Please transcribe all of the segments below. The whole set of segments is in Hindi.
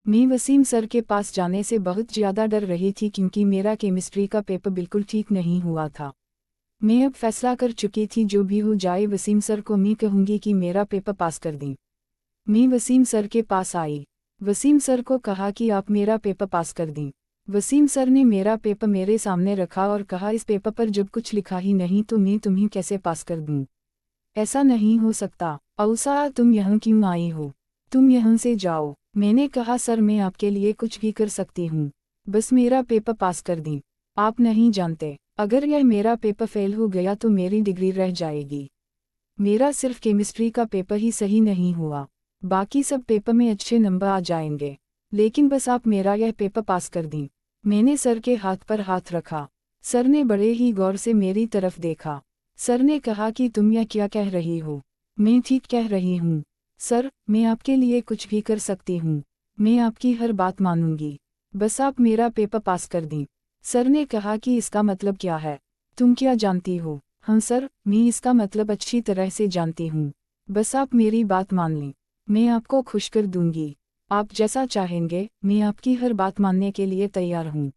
मैं वसीम सर के पास जाने से बहुत ज़्यादा डर रही थी क्योंकि मेरा केमिस्ट्री का पेपर बिल्कुल ठीक नहीं हुआ था। मैं अब फैसला कर चुकी थी जो भी हो जाए वसीम सर को मैं कहूँगी कि मेरा पेपर पास कर दें। मैं वसीम सर के पास आई। वसीम सर को कहा कि आप मेरा पेपर पास कर दें। वसीम सर ने मेरा पेपर मेरे सामने रखा और कहा इस पेपर पर जब कुछ लिखा ही नहीं तो मैं तुम्हें कैसे पास कर दूँ। ऐसा नहीं हो सकता। औसा तुम यहाँ क्यों आई हो? तुम यहाँ से जाओ। मैंने कहा सर मैं आपके लिए कुछ भी कर सकती हूँ, बस मेरा पेपर पास कर दें। आप नहीं जानते, अगर यह मेरा पेपर फेल हो गया तो मेरी डिग्री रह जाएगी। मेरा सिर्फ केमिस्ट्री का पेपर ही सही नहीं हुआ, बाकी सब पेपर में अच्छे नंबर आ जाएंगे, लेकिन बस आप मेरा यह पेपर पास कर दें। मैंने सर के हाथ पर हाथ रखा। सर ने बड़े ही गौर से मेरी तरफ देखा। सर ने कहा कि तुम यह क्या कह रही हो? मैं ठीक कह रही हूँ सर, मैं आपके लिए कुछ भी कर सकती हूँ। मैं आपकी हर बात मानूंगी, बस आप मेरा पेपर पास कर दें। सर ने कहा कि इसका मतलब क्या है? तुम क्या जानती हो? हाँ सर, मैं इसका मतलब अच्छी तरह से जानती हूँ, बस आप मेरी बात मान लें। मैं आपको खुश कर दूंगी। आप जैसा चाहेंगे, मैं आपकी हर बात मानने के लिए तैयार हूँ।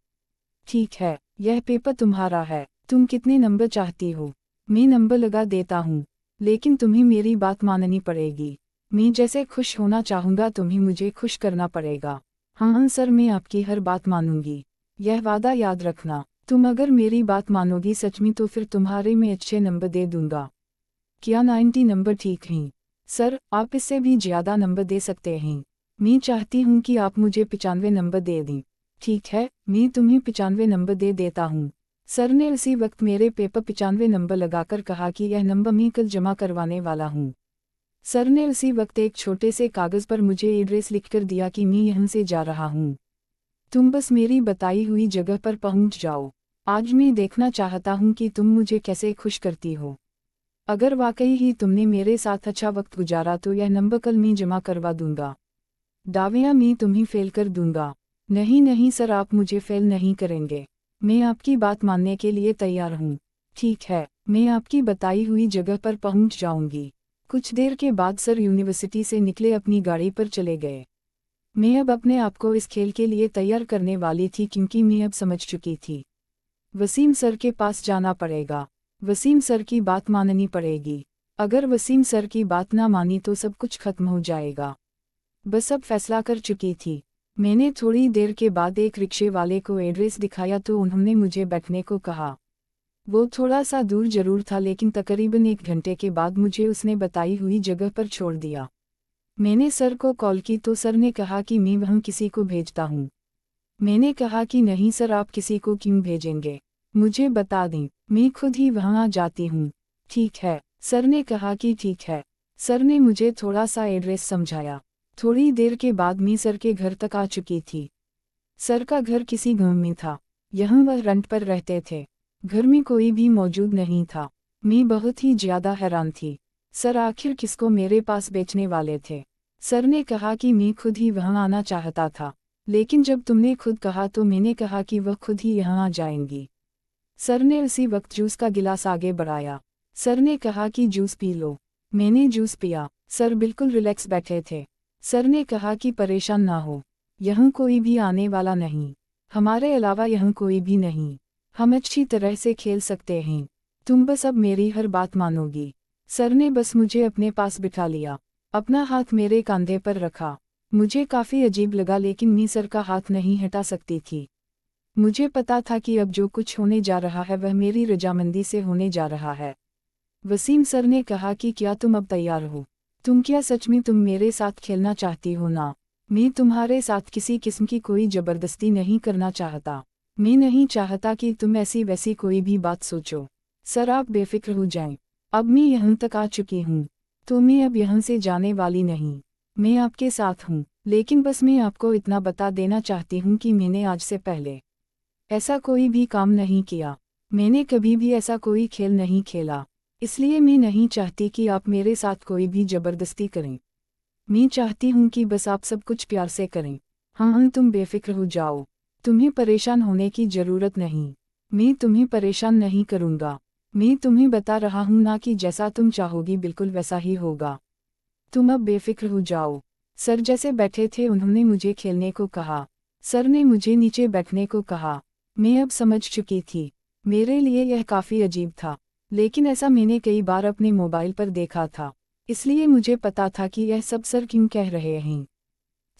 ठीक है, यह पेपर तुम्हारा है। तुम कितने नंबर चाहती हो? मैं नंबर लगा देता हूँ, लेकिन तुम्हें मेरी बात माननी पड़ेगी। मैं जैसे खुश होना चाहूँगा तुम्हें मुझे खुश करना पड़ेगा। हाँ सर, मैं आपकी हर बात मानूंगी। यह वादा याद रखना। तुम अगर मेरी बात मानोगी सच में तो फिर तुम्हारे में अच्छे नंबर दे दूंगा। क्या 90 नंबर ठीक हैं? सर, आप इससे भी ज़्यादा नंबर दे सकते हैं। मैं चाहती हूँ कि आप मुझे 95 नंबर दे दें। ठीक है, मैं तुम्हें 95 नंबर दे देता हूँ। सर ने उसी वक्त मेरे पेपर 95 नंबर लगाकर कहा कि यह नंबर मैं कल जमा करवाने वाला हूँ। सर ने उसी वक्त एक छोटे से कागज़ पर मुझे एड्रेस लिखकर दिया कि मैं यहाँ से जा रहा हूँ। तुम बस मेरी बताई हुई जगह पर पहुँच जाओ। आज मैं देखना चाहता हूँ कि तुम मुझे कैसे खुश करती हो। अगर वाकई ही तुमने मेरे साथ अच्छा वक्त गुजारा तो यह नंबर कल मैं जमा करवा दूंगा। दावियाँ मैं तुम्हें फेल कर दूंगा। नहीं नहीं सर, आप मुझे फेल नहीं करेंगे। मैं आपकी बात मानने के लिए तैयार हूँ। ठीक है, मैं आपकी बताई हुई जगह पर पहुँच जाऊंगी। कुछ देर के बाद सर यूनिवर्सिटी से निकले अपनी गाड़ी पर चले गए। मैं अब अपने आप को इस खेल के लिए तैयार करने वाली थी क्योंकि मैं अब समझ चुकी थी। वसीम सर के पास जाना पड़ेगा। वसीम सर की बात माननी पड़ेगी। अगर वसीम सर की बात ना मानी तो सब कुछ खत्म हो जाएगा। बस अब फैसला कर चुकी थी। मैंने थोड़ी देर के बाद एक रिक्शे वाले को एड्रेस दिखाया तो उन्होंने मुझे बैठने को कहा। वो थोड़ा सा दूर जरूर था लेकिन तकरीबन 1 घंटे के बाद मुझे उसने बताई हुई जगह पर छोड़ दिया। मैंने सर को कॉल की तो सर ने कहा कि मैं वहाँ किसी को भेजता हूँ। मैंने कहा कि नहीं सर, आप किसी को क्यों भेजेंगे? मुझे बता दें, मैं खुद ही वहाँ आ जाती हूँ। ठीक है, सर ने कहा कि ठीक है। सर ने मुझे थोड़ा सा एड्रेस समझाया। थोड़ी देर के बाद मैं सर के घर तक आ चुकी थी। सर का घर किसी गांव में था। यहाँ वह रेंट पर रहते थे। घर में कोई भी मौजूद नहीं था। मैं बहुत ही ज़्यादा हैरान थी। सर आखिर किसको मेरे पास बेचने वाले थे? सर ने कहा कि मैं खुद ही वहाँ आना चाहता था, लेकिन जब तुमने खुद कहा तो मैंने कहा कि वह खुद ही यहाँ आ जाएंगी। सर ने उसी वक्त जूस का गिलास आगे बढ़ाया। सर ने कहा कि जूस पी लो। मैंने जूस पिया। सर बिल्कुल रिलैक्स बैठे थे। सर ने कहा कि परेशान ना हो, यहाँ कोई भी आने वाला नहीं। हमारे अलावा यहाँ कोई भी नहीं। हम अच्छी तरह से खेल सकते हैं। तुम बस अब मेरी हर बात मानोगी। सर ने बस मुझे अपने पास बिठा लिया, अपना हाथ मेरे कंधे पर रखा। मुझे काफ़ी अजीब लगा लेकिन मैं सर का हाथ नहीं हटा सकती थी। मुझे पता था कि अब जो कुछ होने जा रहा है वह मेरी रजामंदी से होने जा रहा है। वसीम सर ने कहा कि क्या तुम अब तैयार हो? क्या सच में तुम मेरे साथ खेलना चाहती हो ना? मैं तुम्हारे साथ किसी किस्म की कोई ज़बरदस्ती नहीं करना चाहता। मैं नहीं चाहता कि तुम ऐसी वैसी कोई भी बात सोचो। सर आप बेफिक्र हो जाएं। अब मैं यहाँ तक आ चुकी हूँ, तो मैं अब यहाँ से जाने वाली नहीं। मैं आपके साथ हूँ, लेकिन बस मैं आपको इतना बता देना चाहती हूँ कि मैंने आज से पहले ऐसा कोई भी काम नहीं किया। मैंने कभी भी ऐसा कोई खेल नहीं खेला, इसलिए मैं नहीं चाहती कि आप मेरे साथ कोई भी ज़बरदस्ती करें। मैं चाहती हूँ कि बस आप सब कुछ प्यार से करें। हाँ, तुम बेफिक्र हो जाओ। तुम्हें परेशान होने की ज़रूरत नहीं। मैं तुम्हें परेशान नहीं करूँगा। मैं तुम्हें बता रहा हूँ ना कि जैसा तुम चाहोगी बिल्कुल वैसा ही होगा। तुम अब बेफिक्र हो जाओ। सर जैसे बैठे थे उन्होंने मुझे खेलने को कहा। सर ने मुझे नीचे बैठने को कहा। मैं अब समझ चुकी थी। मेरे लिए यह काफ़ी अजीब था, लेकिन ऐसा मैंने कई बार अपने मोबाइल पर देखा था, इसलिए मुझे पता था कि यह सब सर क्यों कह रहे हैं।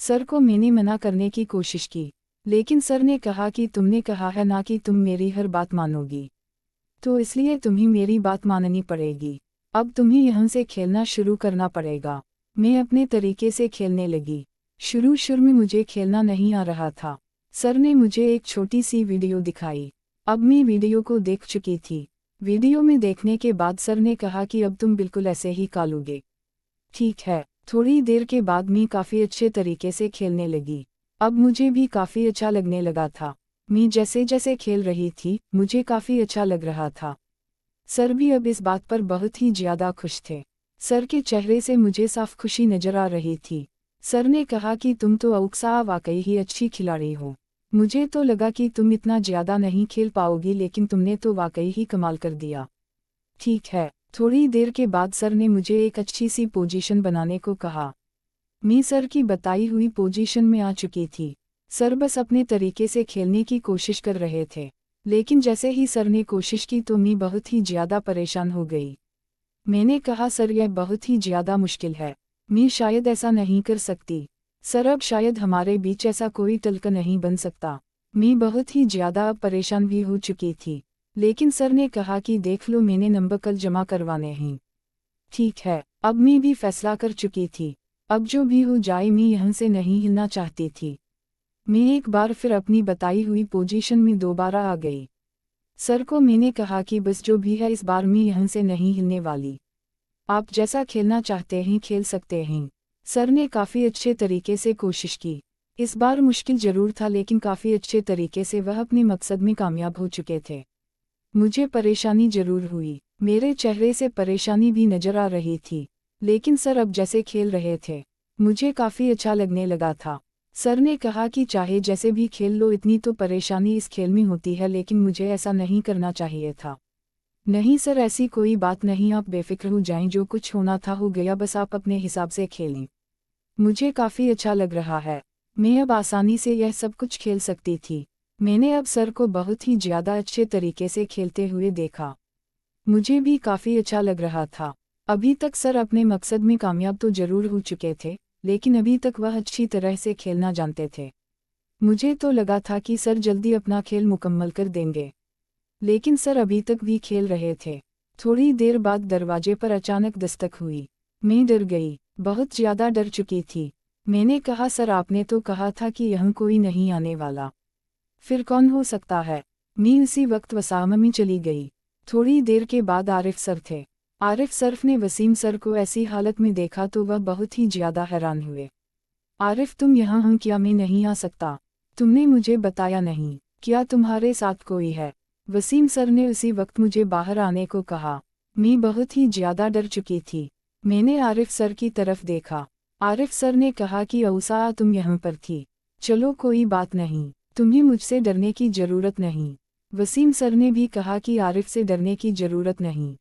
सर को मैंने मना करने की कोशिश की, लेकिन सर ने कहा कि तुमने कहा है ना कि तुम मेरी हर बात मानोगी, तो इसलिए तुम्हें मेरी बात माननी पड़ेगी। अब तुम्हें यहाँ से खेलना शुरू करना पड़ेगा। मैं अपने तरीके से खेलने लगी। शुरू में मुझे खेलना नहीं आ रहा था। सर ने मुझे एक छोटी सी वीडियो दिखाई। अब मैं वीडियो को देख चुकी थी। वीडियो में देखने के बाद सर ने कहा कि अब तुम बिल्कुल ऐसे ही कालोगे। ठीक है। थोड़ी देर के बाद मैं काफ़ी अच्छे तरीके से खेलने लगी। अब मुझे भी काफ़ी अच्छा लगने लगा था। मैं जैसे जैसे खेल रही थी मुझे काफ़ी अच्छा लग रहा था। सर भी अब इस बात पर बहुत ही ज़्यादा खुश थे। सर के चेहरे से मुझे साफ खुशी नजर आ रही थी। सर ने कहा कि तुम तो अक्सा वाकई ही अच्छी खिलाड़ी हो। मुझे तो लगा कि तुम इतना ज़्यादा नहीं खेल पाओगी, लेकिन तुमने तो वाकई ही कमाल कर दिया। ठीक है। थोड़ी देर के बाद सर ने मुझे एक अच्छी सी पोजीशन बनाने को कहा। मैं सर की बताई हुई पोजीशन में आ चुकी थी। सर बस अपने तरीके से खेलने की कोशिश कर रहे थे, लेकिन जैसे ही सर ने कोशिश की तो मैं बहुत ही ज़्यादा परेशान हो गई। मैंने कहा सर यह बहुत ही ज़्यादा मुश्किल है, मैं शायद ऐसा नहीं कर सकती। सर अब शायद हमारे बीच ऐसा कोई तल्क नहीं बन सकता। मैं बहुत ही ज़्यादा अब परेशान भी हो चुकी थी, लेकिन सर ने कहा कि देख लो मैंने नंबर कल जमा करवाने हैं। ठीक है। अब मैं भी फैसला कर चुकी थी। अब जो भी हो जाए मैं यहाँ से नहीं हिलना चाहती थी। मैं एक बार फिर अपनी बताई हुई पोजीशन में दोबारा आ गई। सर को मैंने कहा कि बस जो भी है इस बार मैं यहाँ से नहीं हिलने वाली। आप जैसा खेलना चाहते हैं खेल सकते हैं। सर ने काफ़ी अच्छे तरीके से कोशिश की। इस बार मुश्किल ज़रूर था, लेकिन काफ़ी अच्छे तरीके से वह अपने मकसद में कामयाब हो चुके थे। मुझे परेशानी ज़रूर हुई, मेरे चेहरे से परेशानी भी नज़र आ रही थी, लेकिन सर अब जैसे खेल रहे थे मुझे काफ़ी अच्छा लगने लगा था। सर ने कहा कि चाहे जैसे भी खेल लो, इतनी तो परेशानी इस खेल में होती है, लेकिन मुझे ऐसा नहीं करना चाहिए था। नहीं सर, ऐसी कोई बात नहीं, आप बेफिक्र हो जाएं, जो कुछ होना था हो गया, बस आप अपने हिसाब से खेलें। मुझे काफ़ी अच्छा लग रहा है। मैं अब आसानी से यह सब कुछ खेल सकती थी। मैंने अब सर को बहुत ही ज़्यादा अच्छे तरीके से खेलते हुए देखा। मुझे भी काफ़ी अच्छा लग रहा था। अभी तक सर अपने मकसद में कामयाब तो ज़रूर हो चुके थे, लेकिन अभी तक वह अच्छी तरह से खेलना जानते थे। मुझे तो लगा था कि सर जल्दी अपना खेल मुकम्मल कर देंगे, लेकिन सर अभी तक भी खेल रहे थे। थोड़ी देर बाद दरवाजे पर अचानक दस्तक हुई। मैं डर गई, बहुत ज़्यादा डर चुकी थी। मैंने कहा सर आपने तो कहा था कि यहाँ कोई नहीं आने वाला, फिर कौन हो सकता है। मैं उसी वक्त वसाम में चली गई। थोड़ी देर के बाद आरिफ सर थे। आरिफ सर ने वसीम सर को ऐसी हालत में देखा तो वह बहुत ही ज़्यादा हैरान हुए। आरिफ तुम यहाँ हो क्या? मैं नहीं आ सकता। तुमने मुझे बताया नहीं, क्या तुम्हारे साथ कोई है? वसीम सर ने उसी वक्त मुझे बाहर आने को कहा। मैं बहुत ही ज़्यादा डर चुकी थी। मैंने आरिफ सर की तरफ देखा। आरिफ सर ने कहा कि औसा तुम यहाँ पर थी, चलो कोई बात नहीं, तुम्हें मुझसे डरने की ज़रूरत नहीं। वसीम सर ने भी कहा कि आरिफ से डरने की ज़रूरत नहीं,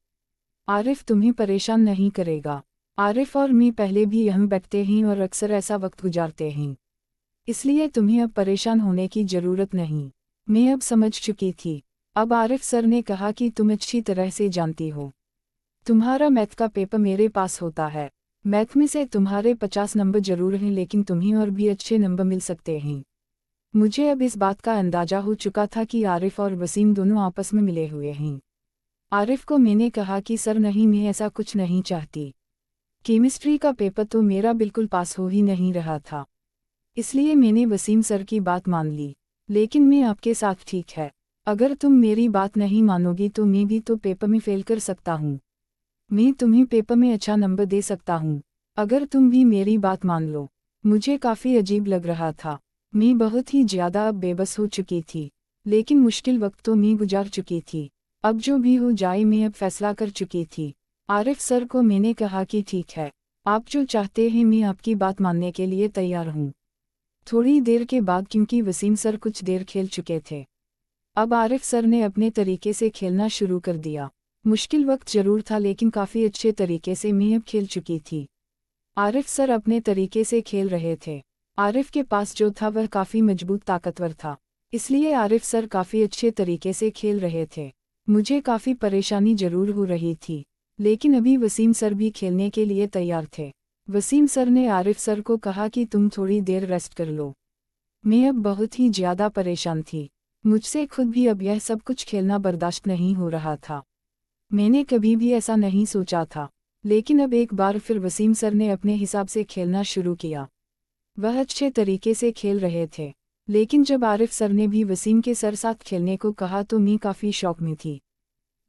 आरिफ तुम्हें परेशान नहीं करेगा। आरिफ और मैं पहले भी यहाँ बैठते हैं और अक्सर ऐसा वक्त गुजारते हैं, इसलिए तुम्हें अब परेशान होने की ज़रूरत नहीं। मैं अब समझ चुकी थी। अब आरिफ सर ने कहा कि तुम अच्छी तरह से जानती हो, तुम्हारा मैथ का पेपर मेरे पास होता है। मैथ में से तुम्हारे 50 नंबर जरूर हैं, लेकिन तुम्हें और भी अच्छे नंबर मिल सकते हैं। मुझे अब इस बात का अंदाजा हो चुका था कि आरिफ और वसीम दोनों आपस में मिले हुए हैं। आरिफ को मैंने कहा कि सर नहीं, मैं ऐसा कुछ नहीं चाहती। केमिस्ट्री का पेपर तो मेरा बिल्कुल पास हो ही नहीं रहा था, इसलिए मैंने वसीम सर की बात मान ली। लेकिन मैं आपके साथ ठीक है, अगर तुम मेरी बात नहीं मानोगी तो मैं भी तो पेपर में फेल कर सकता हूँ। मैं तुम्हें पेपर में अच्छा नंबर दे सकता हूँ, अगर तुम भी मेरी बात मान लो। मुझे काफ़ी अजीब लग रहा था। मैं बहुत ही ज़्यादा अब बेबस हो चुकी थी, लेकिन मुश्किल वक्त तो मैं गुजार चुकी थी। अब जो भी हो जाए, मैं अब फैसला कर चुकी थी। आरिफ सर को मैंने कहा कि ठीक है, आप जो चाहते हैं मैं आपकी बात मानने के लिए तैयार हूँ। थोड़ी देर के बाद, क्योंकि वसीम सर कुछ देर खेल चुके थे, अब आरिफ सर ने अपने तरीके से खेलना शुरू कर दिया। मुश्किल वक्त जरूर था, लेकिन काफ़ी अच्छे तरीके से मैं अब खेल चुकी थी। आरिफ सर अपने तरीके से खेल रहे थे। आरिफ के पास जो था वह काफ़ी मजबूत ताकतवर था, इसलिए आरिफ सर काफ़ी अच्छे तरीके से खेल रहे थे। मुझे काफ़ी परेशानी जरूर हो रही थी, लेकिन अभी वसीम सर भी खेलने के लिए तैयार थे। वसीम सर ने आरिफ सर को कहा कि तुम थोड़ी देर रेस्ट कर लो। मैं अब बहुत ही ज़्यादा परेशान थी। मुझसे खुद भी अब यह सब कुछ खेलना बर्दाश्त नहीं हो रहा था। मैंने कभी भी ऐसा नहीं सोचा था, लेकिन अब एक बार फिर वसीम सर ने अपने हिसाब से खेलना शुरू किया। वह अच्छे तरीके से खेल रहे थे, लेकिन जब आरिफ सर ने भी वसीम के सर साथ खेलने को कहा तो मैं काफ़ी शौक में थी।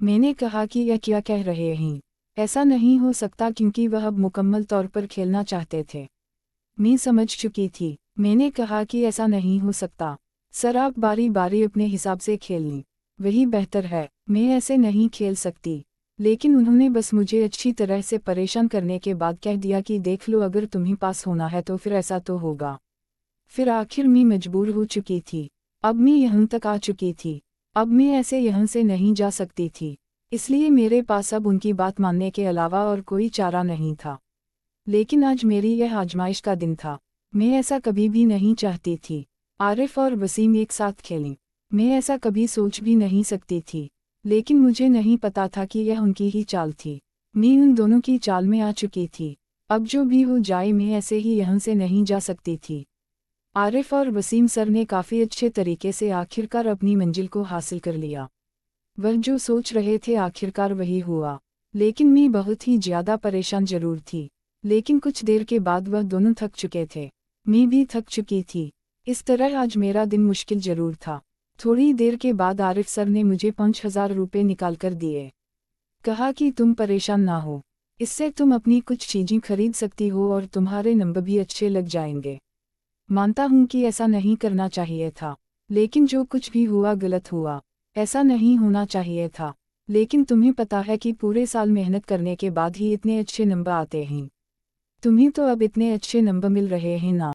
मैंने कहा कि यह क्या कह रहे हैं, ऐसा नहीं हो सकता, क्योंकि वह अब मुकम्मल तौर पर खेलना चाहते थे। मैं समझ चुकी थी। मैंने कहा कि ऐसा नहीं हो सकता सर, आप बारी बारी अपने हिसाब से खेल लें, वही बेहतर है, मैं ऐसे नहीं खेल सकती। लेकिन उन्होंने बस मुझे अच्छी तरह से परेशान करने के बाद कह दिया कि देख लो, अगर तुम्हें पास होना है तो फिर ऐसा तो होगा। फिर आखिर मैं मजबूर हो चुकी थी। अब मैं यहाँ तक आ चुकी थी, अब मैं ऐसे यहाँ से नहीं जा सकती थी, इसलिए मेरे पास अब उनकी बात मानने के अलावा और कोई चारा नहीं था। लेकिन आज मेरी यह आजमाइश का दिन था। मैं ऐसा कभी भी नहीं चाहती थी आरिफ और वसीम एक साथ खेलें। मैं ऐसा कभी सोच भी नहीं सकती थी, लेकिन मुझे नहीं पता था कि यह उनकी ही चाल थी। मैं उन दोनों की चाल में आ चुकी थी। अब जो भी हो जाए, मैं ऐसे ही यहाँ से नहीं जा सकती थी। आरिफ और वसीम सर ने काफ़ी अच्छे तरीके से आखिरकार अपनी मंजिल को हासिल कर लिया। वह जो सोच रहे थे आखिरकार वही हुआ, लेकिन मैं बहुत ही ज़्यादा परेशान जरूर थी। लेकिन कुछ देर के बाद वह दोनों थक चुके थे, मैं भी थक चुकी थी। इस तरह आज मेरा दिन मुश्किल जरूर था। थोड़ी देर के बाद आरिफ सर ने मुझे 5,000 रुपये निकाल कर दिए। कहा कि तुम परेशान ना हो, इससे तुम अपनी कुछ चीज़ें खरीद सकती हो और तुम्हारे नंबर भी अच्छे लग जाएंगे। मानता हूँ कि ऐसा नहीं करना चाहिए था, लेकिन जो कुछ भी हुआ गलत हुआ। ऐसा नहीं होना चाहिए था, लेकिन तुम्हें पता है कि पूरे साल मेहनत करने के बाद ही इतने अच्छे नंबर आते हैं। तुम्हें तो अब इतने अच्छे नंबर मिल रहे हैं ना।